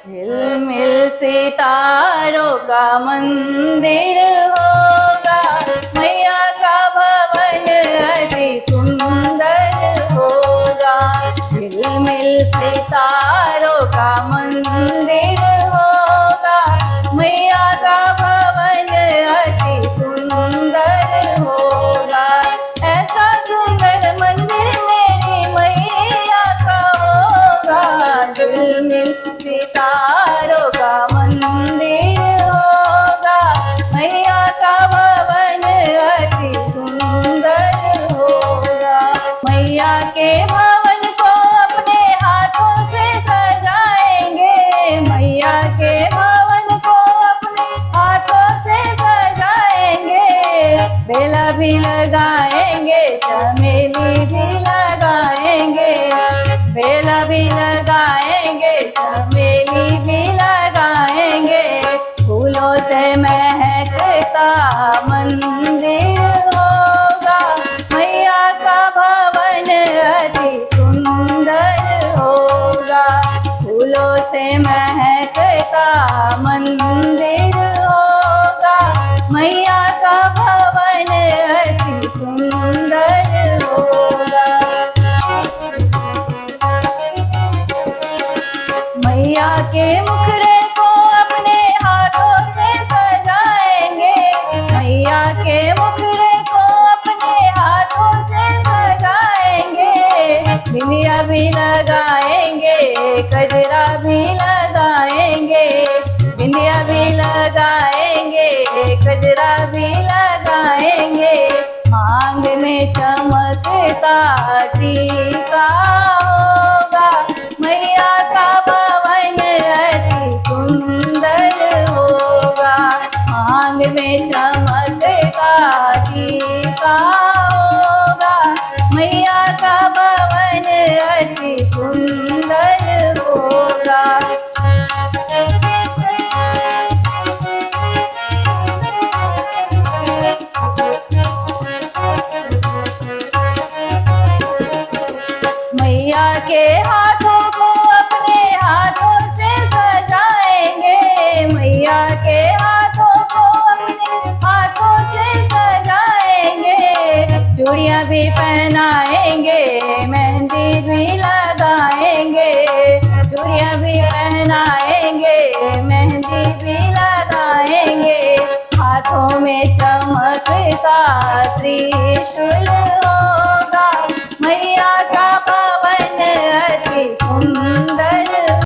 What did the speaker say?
झिलमिल सितारों का मंदिर होगा, मैया का भवन अति सुंदर होगा। झिलमिल सितारों का मंदिर होगा, मैया का भवन अति सुंदर होगा। ऐसा सुंदर मंदिर मेरी मैया का होगा, झिलमिल सितारों का मंदिर होगा, मैया का भवन अति सुंदर होगा। मैया के भवन को अपने हाथों से सजाएंगे, मैया के भवन को अपने हाथों से सजाएंगे। बेला भी लगाएंगे, चमेली भी लगाएंगे, बेला भी लगाएंगे, चमेली भी लगाएंगे। फूलों से महकता मंदिर होगा, मैया का भवन अति सुंदर होगा। फूलों से महकता मंदिर होगा, मैया का भवन अति सुंदर होगा। मैया के मुखड़े को अपने हाथों से सजाएंगे, मैया के मुखड़े को अपने हाथों से सजाएंगे। बिंदिया भी लगाएंगे, कजरा भी लगाएंगे, बिंदिया भी लगाएंगे, कजरा भी लगाएंगे। मांग में चमकता टीका होगा, मैया का भवन अति सुंदर होगा। मांग में चमकता टीका होगा, मैया का भवन अति सुंदर होगा। मैया के हाथों को अपने हाथों से सजाएंगे, मैया के हाथों को अपने हाथों से सजाएंगे। चूड़ियाँ भी पहनाएंगे, मेहंदी भी लगाएंगे, चूड़ियाँ भी पहनाएंगे, मेहंदी भी लगाएंगे। हाथों में चमकता त्रिशूल